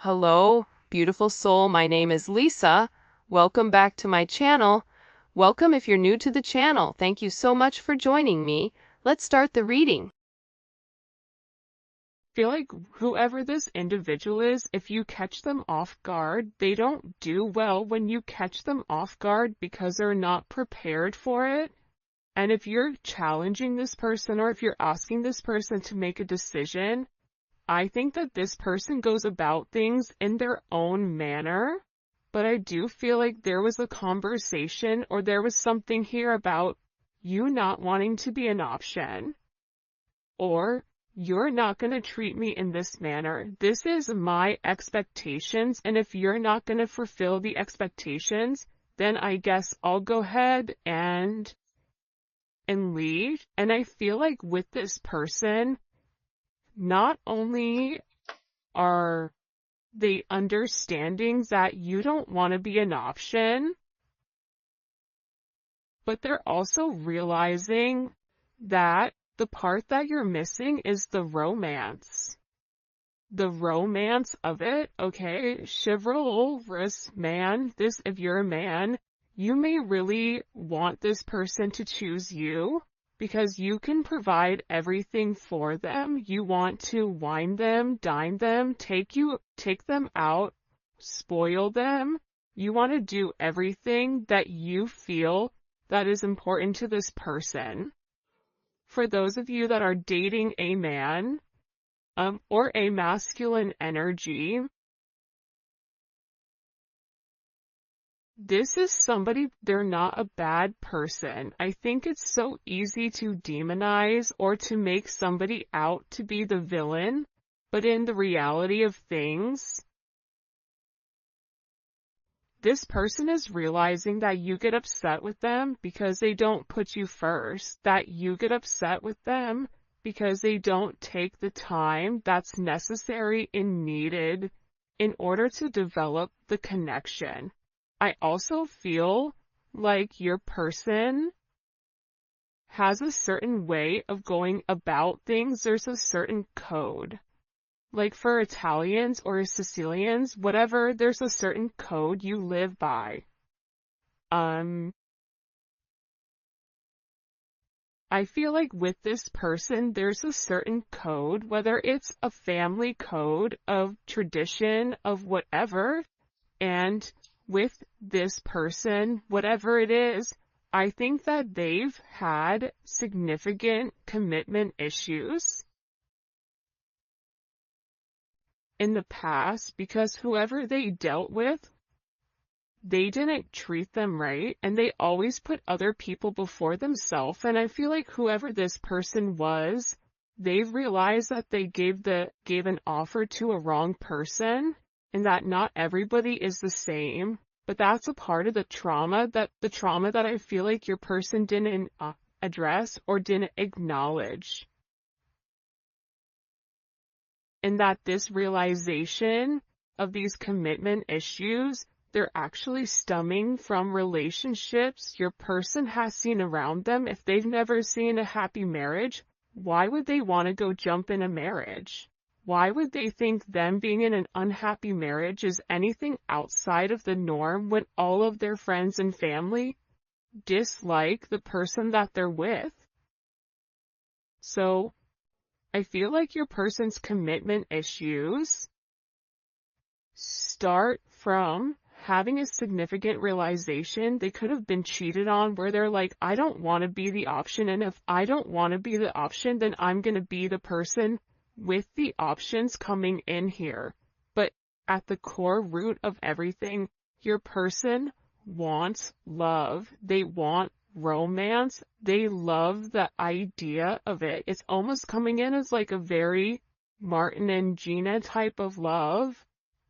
Hello, beautiful soul. My name is Lisa. Welcome back to my channel. Welcome if you're new to the channel. Thank you so much for joining me. Let's start the reading. Feel like whoever this individual is, if you catch them off guard, they don't do well when you catch them off guard because they're not prepared for it. And if you're challenging this person or if you're asking this person to make a decision, I think that this person goes about things in their own manner. But I do feel like there was a conversation or there was something here about you not wanting to be an option, or you're not going to treat me in this manner. This is my expectations, and if you're not going to fulfill the expectations, then I guess I'll go ahead and leave. And I feel like with this person, not only are they understanding that you don't want to be an option, but they're also realizing that the part that you're missing is the romance. The romance of it, okay? Chivalrous man, if you're a man, you may really want this person to choose you because you can provide everything for them. You want to wine them, dine them, take them out, spoil them. You want to do everything that you feel that is important to this person. For those of you that are dating a man, or a masculine energy, this is somebody, they're not a bad person. I think it's so easy to demonize or to make somebody out to be the villain, but in the reality of things, this person is realizing that you get upset with them because they don't put you first, that you get upset with them because they don't take the time that's necessary and needed in order to develop the connection. I also feel like your person has a certain way of going about things. There's a certain code. Like for Italians or Sicilians, whatever, there's a certain code you live by. I feel like with this person, there's a certain code, whether it's a family code of tradition of whatever, and with this person, whatever it is, I think that they've had significant commitment issues in the past because whoever they dealt with, they didn't treat them right, and they always put other people before themselves. And I feel like whoever this person was, they've realized that they gave an offer to a wrong person, and that not everybody is the same. But that's a part of the trauma that I feel like your person didn't address or didn't acknowledge. And that this realization of these commitment issues, they're actually stemming from relationships your person has seen around them. If they've never seen a happy marriage, why would they want to go jump in a marriage? Why would they think them being in an unhappy marriage is anything outside of the norm when all of their friends and family dislike the person that they're with? So I feel like your person's commitment issues start from having a significant realization they could have been cheated on, where they're like, I don't want to be the option, and if I don't want to be the option, then I'm going to be the person with the options coming in here. But at the core root of everything, your person wants love. They want romance. They love the idea of it. It's almost coming in as like a very Martin and Gina type of love,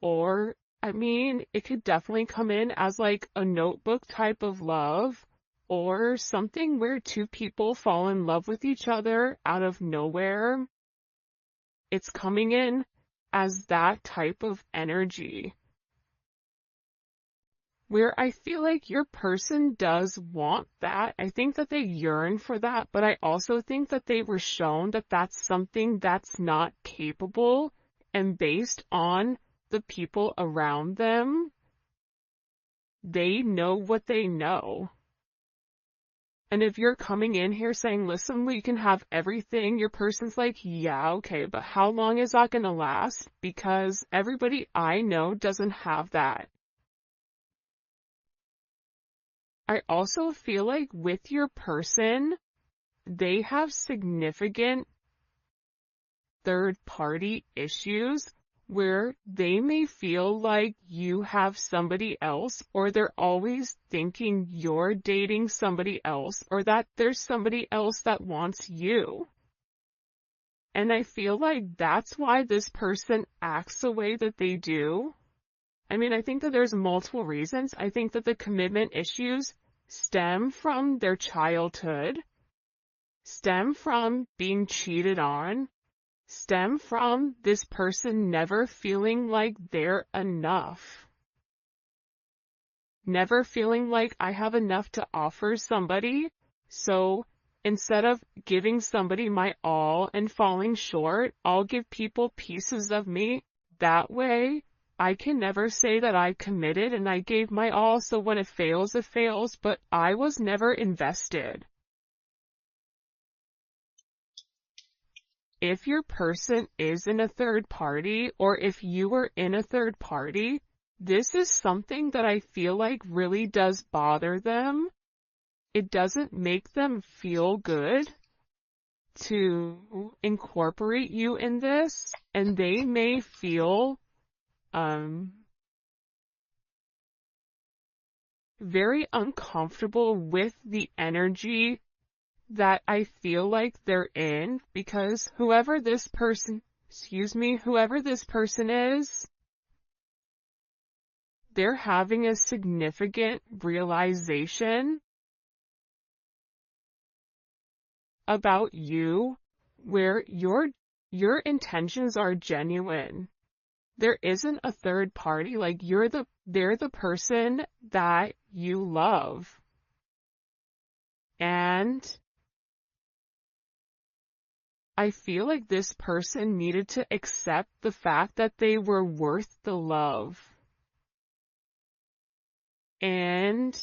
or I mean, it could definitely come in as like a Notebook type of love, or something where two people fall in love with each other out of nowhere. It's coming in as that type of energy, where I feel like your person does want that. I think that they yearn for that, but I also think that they were shown that that's something that's not capable, and based on the people around them, they know what they know. And if you're coming in here saying, listen, we can have everything, your person's like, yeah, okay, but how long is that going to last? Because everybody I know doesn't have that. I also feel like with your person, they have significant third-party issues where they may feel like you have somebody else, or they're always thinking you're dating somebody else, or that there's somebody else that wants you. And I feel like that's why this person acts the way that they do. I mean, I think that there's multiple reasons. I think that the commitment issues stem from their childhood, stem from being cheated on, stem from this person never feeling like they're enough. Never feeling like I have enough to offer somebody, so instead of giving somebody my all and falling short, I'll give people pieces of me. That way, I can never say that I committed and I gave my all, so when it fails, but I was never invested. If your person is in a third party, or if you were in a third party, this is something that I feel like really does bother them. It doesn't make them feel good to incorporate you in this, and they may feel very uncomfortable with the energy that I feel like they're in, because whoever this person is, they're having a significant realization about you where your intentions are genuine. There isn't a third party, like they're the person that you love. And I feel like this person needed to accept the fact that they were worth the love. And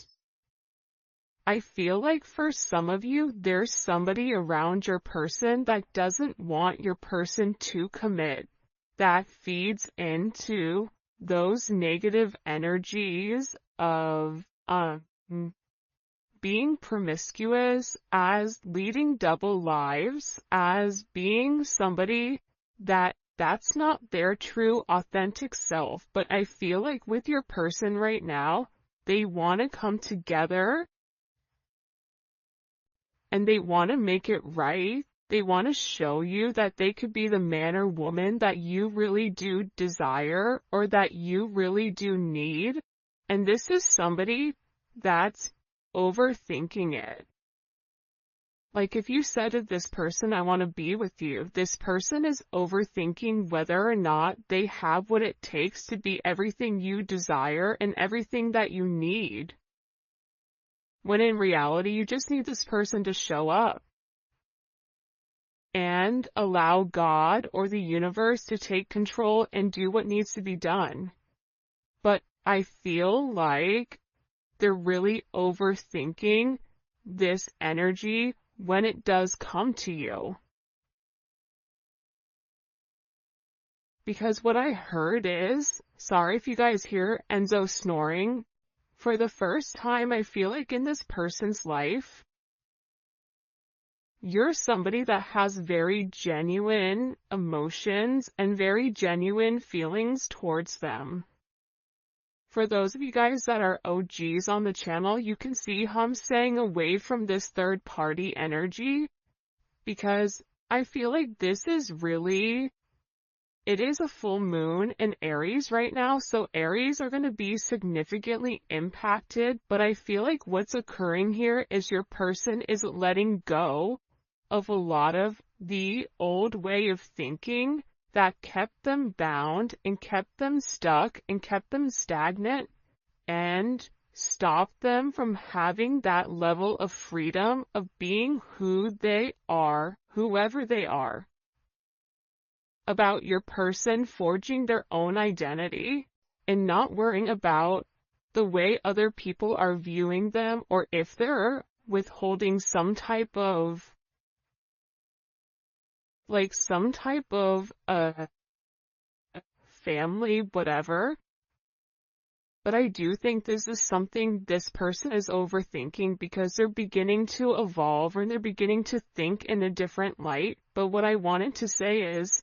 I feel like for some of you, there's somebody around your person that doesn't want your person to commit, that feeds into those negative energies of being promiscuous, as leading double lives, as being somebody that's not their true authentic self. But I feel like with your person right now, they want to come together and they want to make it right. They want to show you that they could be the man or woman that you really do desire, or that you really do need. And this is somebody that's overthinking it. Like if you said to this person, I want to be with you, this person is overthinking whether or not they have what it takes to be everything you desire and everything that you need. When in reality, you just need this person to show up and allow God or the universe to take control and do what needs to be done. But I feel like they're really overthinking this energy when it does come to you. Because what I heard is, sorry if you guys hear Enzo snoring, for the first time I feel like in this person's life, you're somebody that has very genuine emotions and very genuine feelings towards them. For those of you guys that are OGs on the channel, you can see how I'm staying away from this third party energy, because I feel like this is really, it is a full moon in Aries right now, so Aries are going to be significantly impacted, but I feel like what's occurring here is your person is letting go of a lot of the old way of thinking that kept them bound and kept them stuck and kept them stagnant and stopped them from having that level of freedom of being who they are, whoever they are. about your person forging their own identity and not worrying about the way other people are viewing them, or if they're withholding some type of family, whatever. But I do think this is something this person is overthinking because they're beginning to evolve and they're beginning to think in a different light. But what I wanted to say is,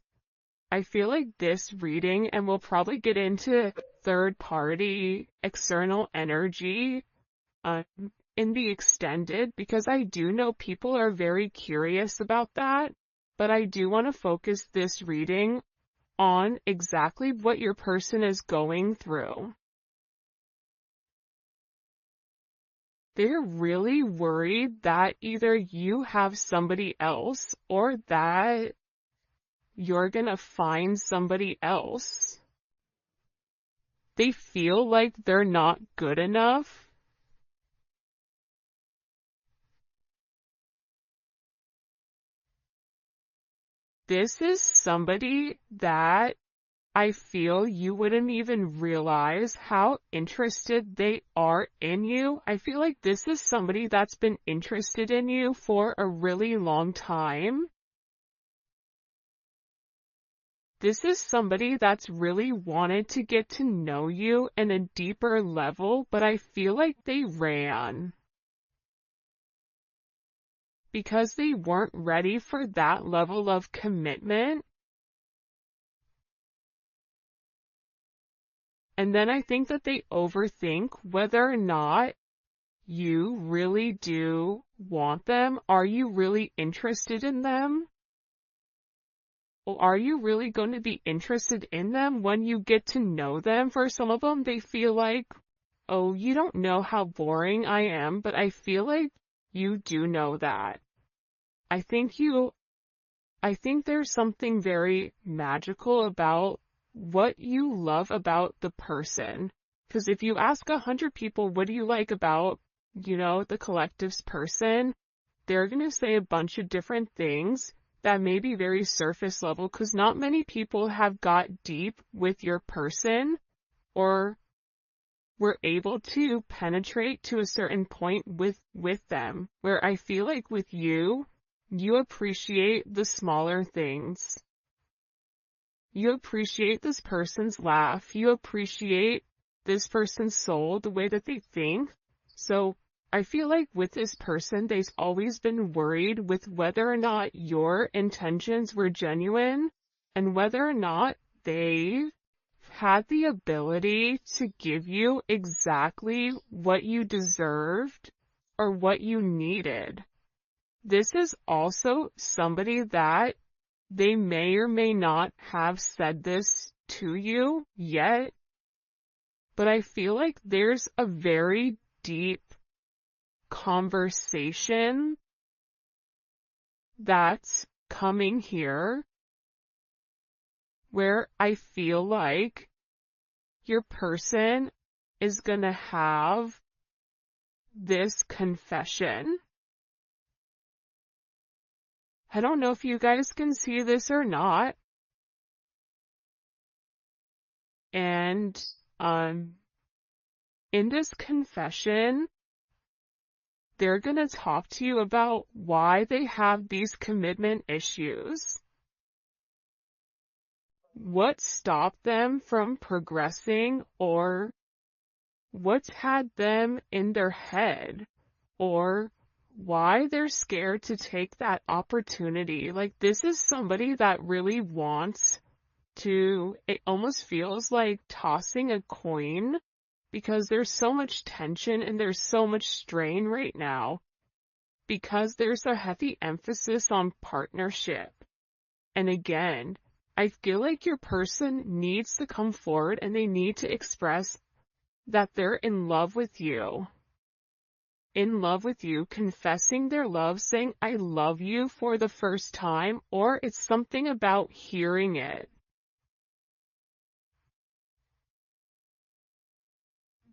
I feel like this reading, and we'll probably get into third party external energy in the extended, because I do know people are very curious about that. But I do want to focus this reading on exactly what your person is going through. They're really worried that either you have somebody else or that you're gonna find somebody else. They feel like they're not good enough. This is somebody that I feel you wouldn't even realize how interested they are in you. I feel like this is somebody that's been interested in you for a really long time. This is somebody that's really wanted to get to know you in a deeper level, but I feel like they ran because they weren't ready for that level of commitment. And then I think that they overthink whether or not you really do want them. Are you really interested in them? Or are you really going to be interested in them when you get to know them? For some of them, they feel like, oh, you don't know how boring I am, but I feel like you do know that. I think there's something very magical about what you love about the person. Because if you ask 100 people, what do you like about, the collective's person, they're going to say a bunch of different things that may be very surface level, because not many people have got deep with your person or were able to penetrate to a certain point with them, where I feel like with you, you appreciate the smaller things. You appreciate this person's laugh. You appreciate this person's soul, the way that they think. So I feel like with this person, they've always been worried with whether or not your intentions were genuine and whether or not they had the ability to give you exactly what you deserved or what you needed. This is also somebody that they may or may not have said this to you yet, but I feel like there's a very deep conversation that's coming here where I feel like your person is gonna have this confession. I don't know if you guys can see this or not. And in this confession, they're going to talk to you about why they have these commitment issues. What stopped them from progressing, or what's had them in their head, or why they're scared to take that opportunity. Like, this is somebody that really wants to, it almost feels like tossing a coin, because there's so much tension and there's so much strain right now, because there's a heavy emphasis on partnership. And again, I feel like your person needs to come forward and they need to express that they're in love with you. In love with you, confessing their love, saying, I love you for the first time, or it's something about hearing it.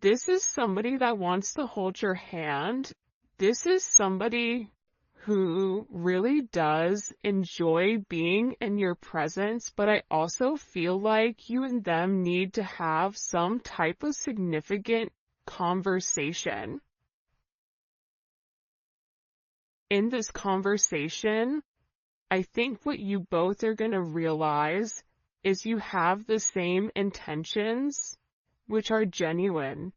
This is somebody that wants to hold your hand. This is somebody who really does enjoy being in your presence, but I also feel like you and them need to have some type of significant conversation. In this conversation, I think what you both are going to realize is you have the same intentions, which are genuine.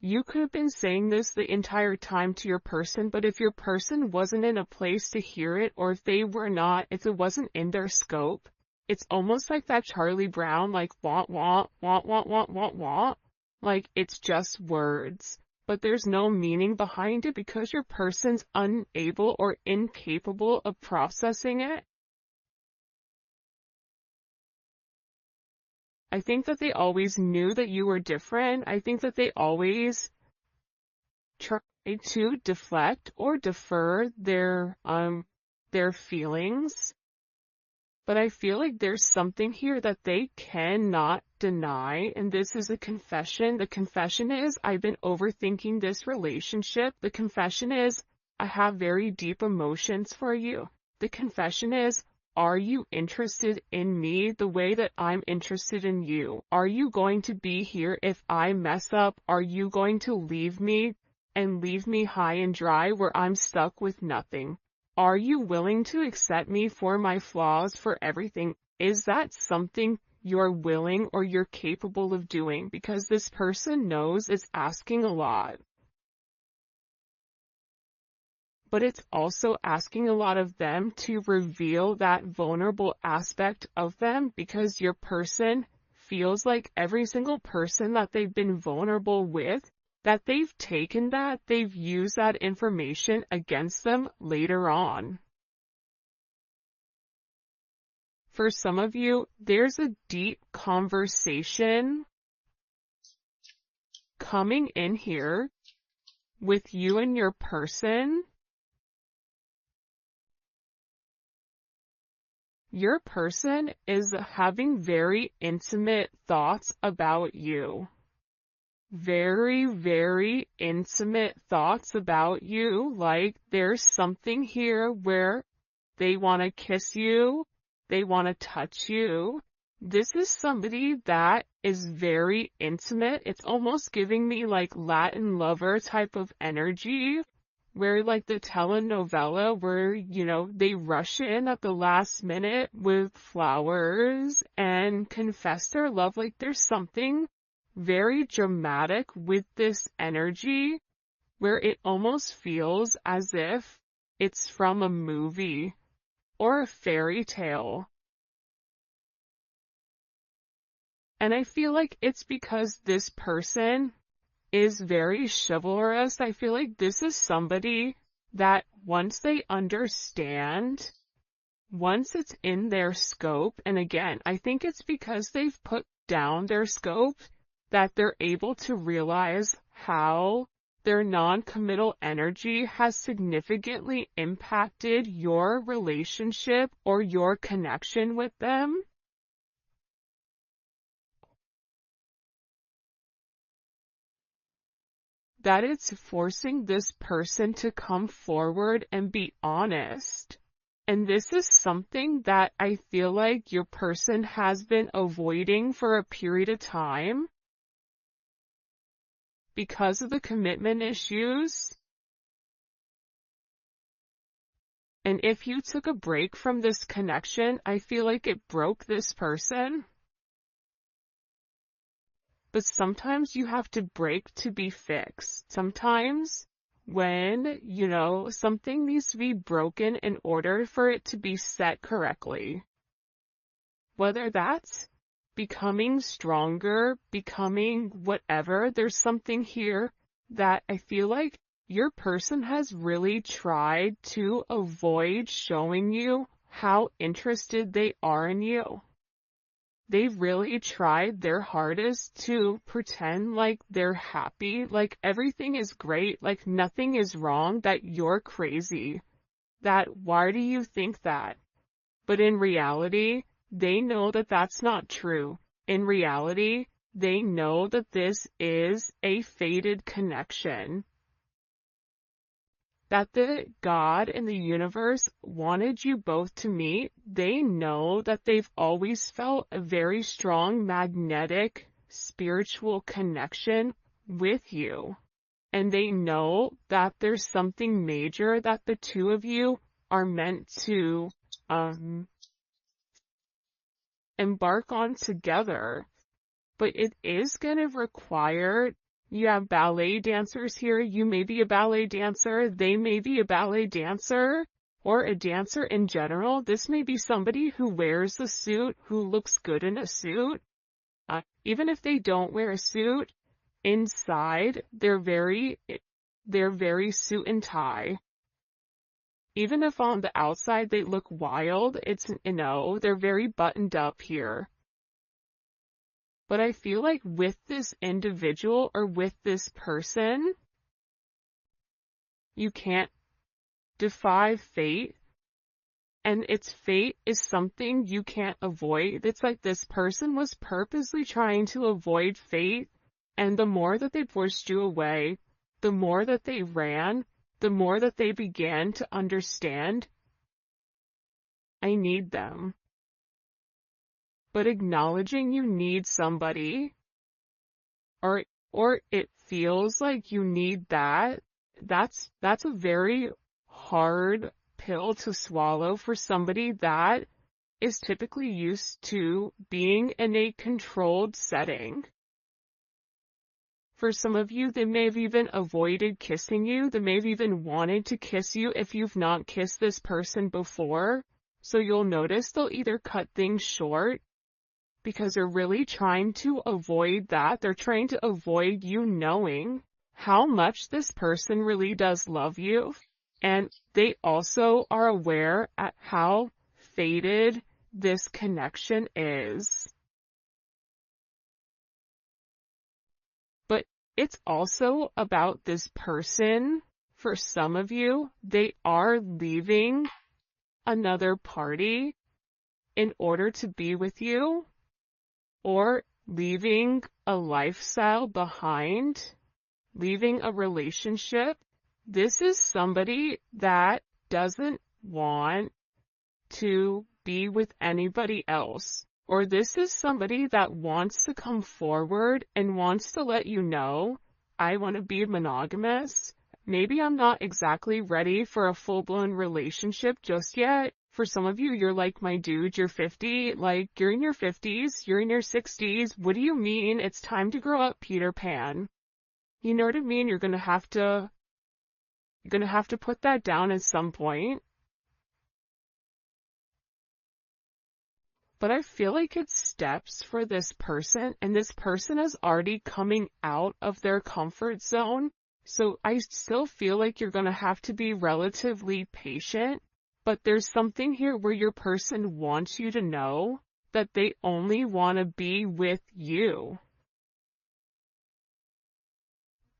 You could have been saying this the entire time to your person, but if your person wasn't in a place to hear it, or if it wasn't in their scope, it's almost like that Charlie Brown, like, want, want. Like, it's just words. But there's no meaning behind it because your person's unable or incapable of processing it. I think that they always knew that you were different. I think that they always tried to deflect or defer their feelings. But I feel like there's something here that they cannot deny, and this is a confession. The confession is, I've been overthinking this relationship. The confession is, I have very deep emotions for you. The confession is, are you interested in me the way that I'm interested in you? Are you going to be here if I mess up? Are you going to leave me and leave me high and dry where I'm stuck with nothing? Are you willing to accept me for my flaws, for everything? Is that something you're willing or you're capable of doing? Because this person knows it's asking a lot. But it's also asking a lot of them to reveal that vulnerable aspect of them, because your person feels like every single person that they've been vulnerable with, that they've taken that, they've used that information against them later on. For some of you, there's a deep conversation coming in here with you and your person. Your person is having very intimate thoughts about you. Very, very intimate thoughts about you. Like, there's something here where they want to kiss you, they want to touch you. This is somebody that is very intimate. It's almost giving me like Latin lover type of energy, where like the telenovela where, they rush in at the last minute with flowers and confess their love. Like, there's something very dramatic with this energy where it almost feels as if it's from a movie or a fairy tale. And I feel like it's because this person is very chivalrous. I feel like this is somebody that once they understand, once it's in their scope, and again, I think it's because they've put down their scope, that they're able to realize how their non-committal energy has significantly impacted your relationship or your connection with them. That it's forcing this person to come forward and be honest. And this is something that I feel like your person has been avoiding for a period of time because of the commitment issues. And if you took a break from this connection, I feel like it broke this person. But sometimes you have to break to be fixed. Sometimes when, something needs to be broken in order for it to be set correctly. Whether that's becoming stronger, becoming whatever, there's something here that I feel like your person has really tried to avoid showing you how interested they are in you. They've really tried their hardest to pretend like they're happy, like everything is great, like nothing is wrong, that you're crazy. That why do you think that? But in reality, they know that that's not true. In reality, they know that this is a fated connection. that the God and the universe wanted you both to meet. They know that they've always felt a very strong magnetic spiritual connection with you. And they know that there's something major that the two of you are meant to embark on together. But it is going to require, you have ballet dancers here, you may be a ballet dancer, they may be a ballet dancer, or a dancer in general. This may be somebody who wears a suit, who looks good in a suit. Even if they don't wear a suit, inside, they're very suit and tie. Even if on the outside they look wild, they're very buttoned up here. But I feel like with this individual or with this person, you can't defy fate. And its fate is something you can't avoid. It's like this person was purposely trying to avoid fate. And the more that they pushed you away, the more that they ran, the more that they began to understand, I need them. But acknowledging you need somebody, or it feels like you need that's a very hard pill to swallow for somebody that is typically used to being in a controlled setting. For some of you, they may have even avoided kissing you. They may have even wanted to kiss you if you've not kissed this person before. So you'll notice they'll either cut things short because they're really trying to avoid that. They're trying to avoid you knowing how much this person really does love you. And they also are aware at how faded this connection is. But it's also about this person. For some of you, they are leaving another party in order to be with you, or leaving a lifestyle behind, leaving a relationship. This is somebody that doesn't want to be with anybody else. Or this is somebody that wants to come forward and wants to let you know, I want to be monogamous. Maybe I'm not exactly ready for a full-blown relationship just yet. For some of you, you're like, my dude, you're 50, like, you're in your 50s, you're in your 60s. What do you mean? It's time to grow up, Peter Pan. You know what I mean? You're gonna have to put that down at some point. But I feel like it's steps for this person, and this person is already coming out of their comfort zone. So I still feel like you're gonna have to be relatively patient. But there's something here where your person wants you to know that they only want to be with you.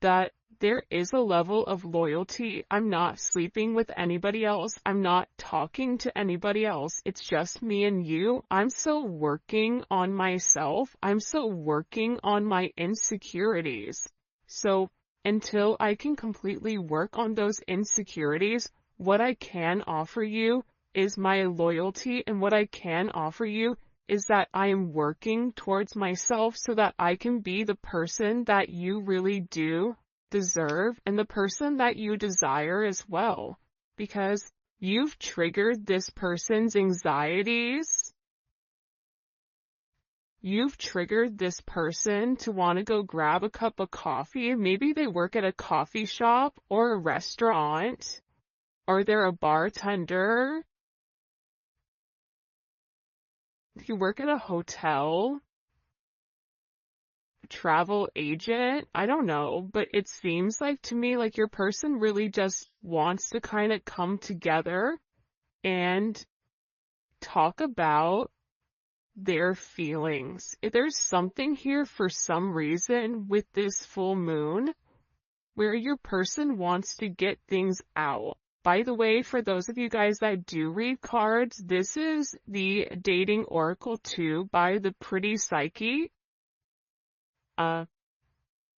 That there is a level of loyalty. I'm not sleeping with anybody else. I'm not talking to anybody else. It's just me and you. I'm still working on myself. I'm still working on my insecurities. So until I can completely work on those insecurities, what I can offer you is my loyalty, and what I can offer you is that I am working towards myself so that I can be the person that you really do deserve and the person that you desire as well. Because you've triggered this person's anxieties. You've triggered this person to want to go grab a cup of coffee. Maybe they work at a coffee shop or a restaurant. Or they're a bartender. You work at a hotel. Travel agent. I don't know, but it seems like to me like your person really just wants to kind of come together and talk about their feelings. If there's something here for some reason with this full moon where your person wants to get things out. By the way, for those of you guys that do read cards, this is the Dating Oracle 2 by the Pretty Psyche.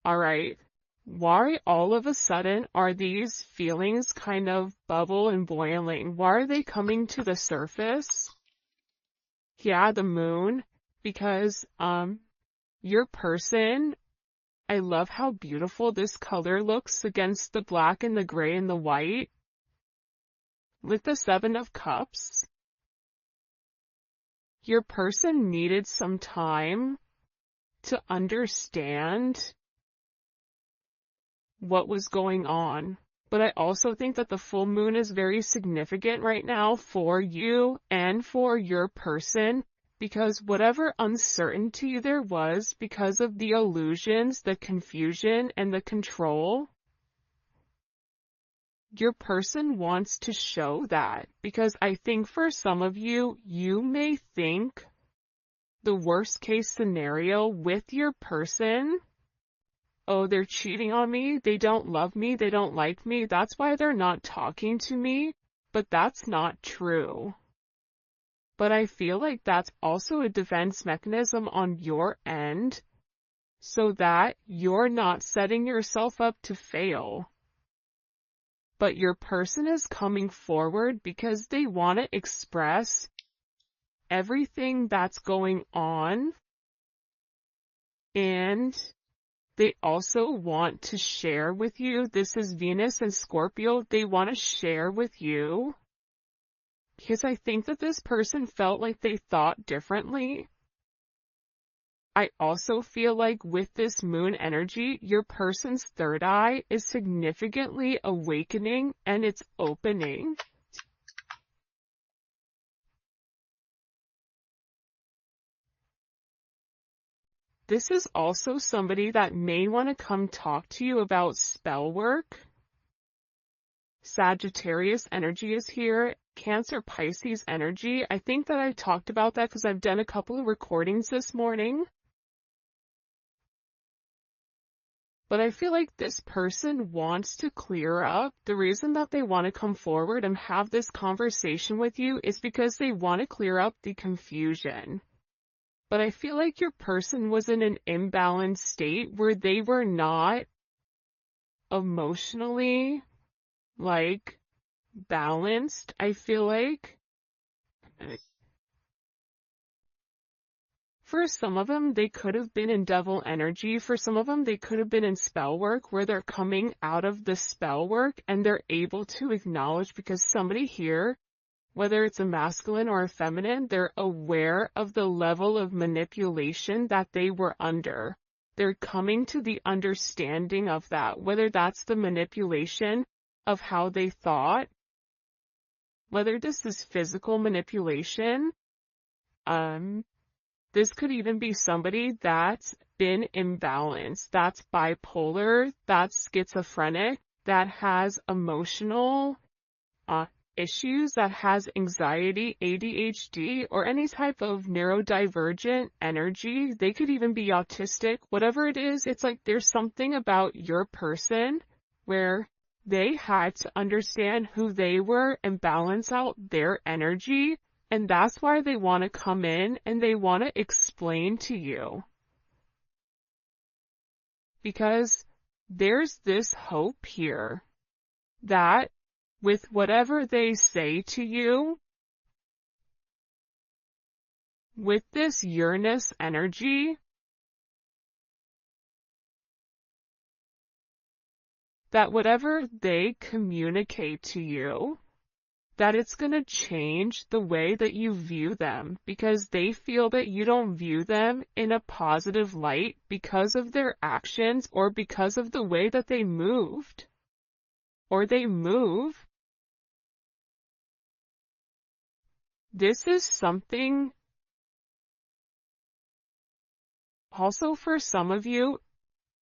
Alright. Why all of a sudden are these feelings kind of bubble and boiling? Why are they coming to the surface? Yeah, the moon, because your person, I love how beautiful this color looks against the black and the gray and the white. With the Seven of Cups, your person needed some time to understand what was going on. But I also think that the full moon is very significant right now for you and for your person, because whatever uncertainty there was because of the illusions, the confusion, and the control, your person wants to show that. Because I think for some of you, you may think the worst case scenario with your person, oh, they're cheating on me, they don't love me, they don't like me, that's why they're not talking to me. But that's not true. But I feel like that's also a defense mechanism on your end, so that you're not setting yourself up to fail. But your person is coming forward because they want to express everything that's going on, and they also want to share with you. This is Venus and Scorpio. They want to share with you because I think that this person felt like they thought differently. I also feel like with this moon energy, your person's third eye is significantly awakening and it's opening. This is also somebody that may want to come talk to you about spell work. Sagittarius energy is here. Cancer, Pisces energy. I think that I talked about that because I've done a couple of recordings this morning. But I feel like this person wants to clear up. The reason that they want to come forward and have this conversation with you is because they want to clear up the confusion. But I feel like your person was in an imbalanced state where they were not emotionally, balanced, I feel like. For some of them, they could have been in devil energy. For some of them, they could have been in spell work where they're coming out of the spell work and they're able to acknowledge, because somebody here, whether it's a masculine or a feminine, they're aware of the level of manipulation that they were under. They're coming to the understanding of that, whether that's the manipulation of how they thought, whether this is physical manipulation. This could even be somebody that's been imbalanced, that's bipolar, that's schizophrenic, that has emotional issues, that has anxiety, ADHD, or any type of neurodivergent energy. They could even be autistic. Whatever it is, it's like there's something about your person where they had to understand who they were and balance out their energy. And that's why they want to come in and they want to explain to you. Because there's this hope here that with whatever they say to you, with this Uranus energy, that whatever they communicate to you, that it's going to change the way that you view them, because they feel that you don't view them in a positive light because of their actions or because of the way that they moved or they move. This is something also for some of you,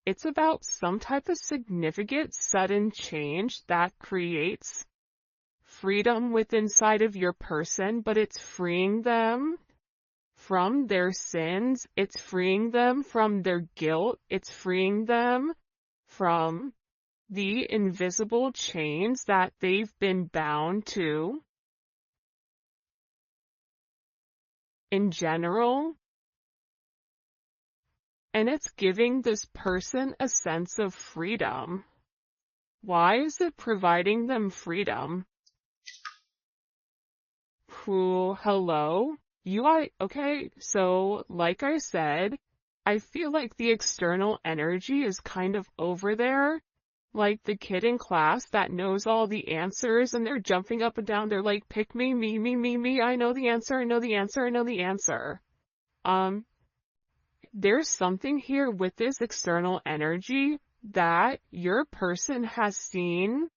it's about some type of significant sudden change that creates freedom within inside of your person, but it's freeing them from their sins, it's freeing them from their guilt, it's freeing them from the invisible chains that they've been bound to. In general, and it's giving this person a sense of freedom. Why is it providing them freedom? Cool, hello? Okay, so like I said, I feel like the external energy is kind of over there, like the kid in class that knows all the answers and they're jumping up and down. They're like, pick me, me, I know the answer, I know the answer, I know the answer. There's something here with this external energy that your person has seen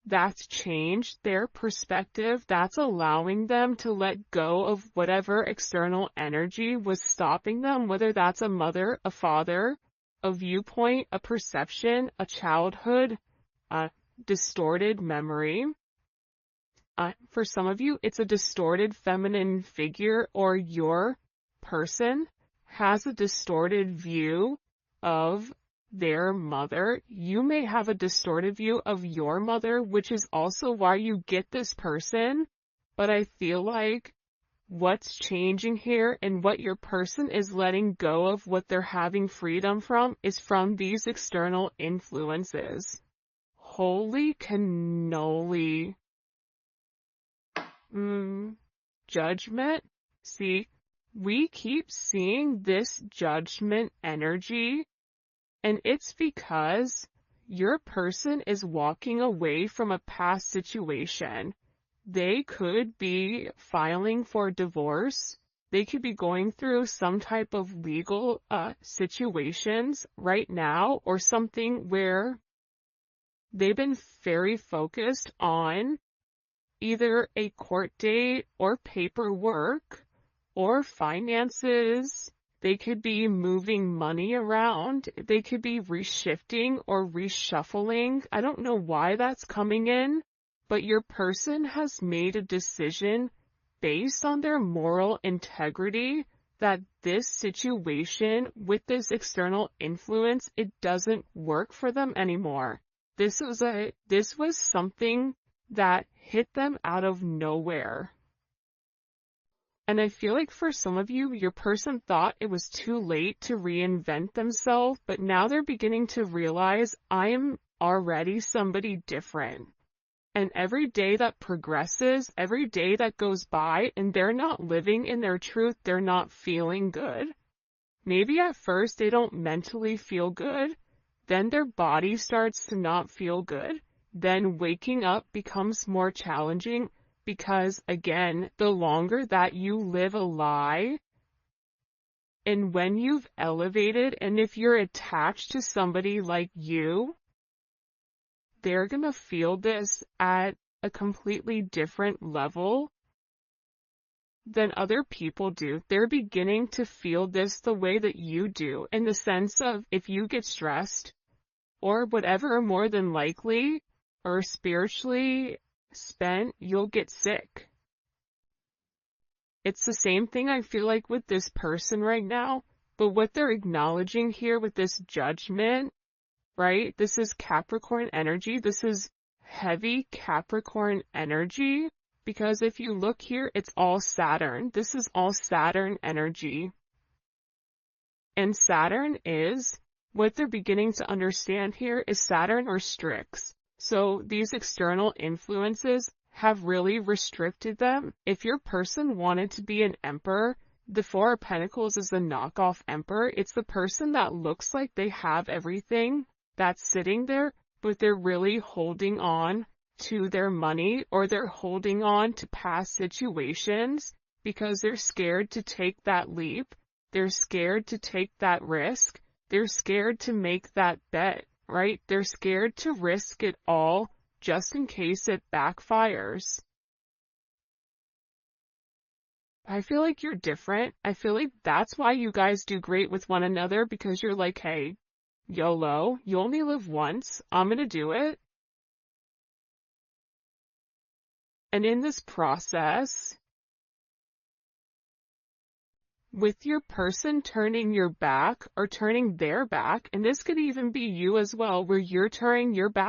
that's changed their perspective, that's allowing them to let go of whatever external energy was stopping them, whether that's a mother, a father, a viewpoint, a perception, a childhood, a distorted memory. For some of you, it's a distorted feminine figure, or your person has a distorted view of their mother. You may have a distorted view of your mother, which is also why you get this person. But I feel like what's changing here and what your person is letting go of, what they're having freedom from, is from these external influences. Holy cannoli. Judgment. See, we keep seeing this judgment energy, and it's because your person is walking away from a past situation. They could be filing for divorce. They could be going through some type of legal situations right now, or something where they've been very focused on either a court date or paperwork or finances. They could be moving money around. They could be reshifting or reshuffling. I don't know why that's coming in, but your person has made a decision based on their moral integrity that this situation with this external influence, it doesn't work for them anymore. This was something that hit them out of nowhere. And I feel like for some of you, your person thought it was too late to reinvent themselves, but now they're beginning to realize, I am already somebody different. And every day that progresses, every day that goes by, and they're not living in their truth, they're not feeling good. Maybe at first they don't mentally feel good, then their body starts to not feel good. Then waking up becomes more challenging because, again, the longer that you live a lie, and when you've elevated, and if you're attached to somebody like you, they're gonna feel this at a completely different level than other people do. They're beginning to feel this the way that you do, in the sense of if you get stressed or whatever, more than likely, or spiritually spent, you'll get sick. It's the same thing I feel like with this person right now, but what they're acknowledging here with this judgment, right? This is Capricorn energy. This is heavy Capricorn energy, because if you look here, it's all Saturn. This is all Saturn energy. And Saturn is, what they're beginning to understand here is Saturn restricts. So these external influences have really restricted them. If your person wanted to be an emperor, the Four of Pentacles is the knockoff emperor. It's the person that looks like they have everything that's sitting there, but they're really holding on to their money, or they're holding on to past situations because they're scared to take that leap. They're scared to take that risk. They're scared to make that bet, right? They're scared to risk it all just in case it backfires. I feel like you're different. I feel like that's why you guys do great with one another, because you're like, hey, YOLO, you only live once. I'm gonna do it. And in this process, with your person turning your back or turning their back, and this could even be you as well, where you're turning your back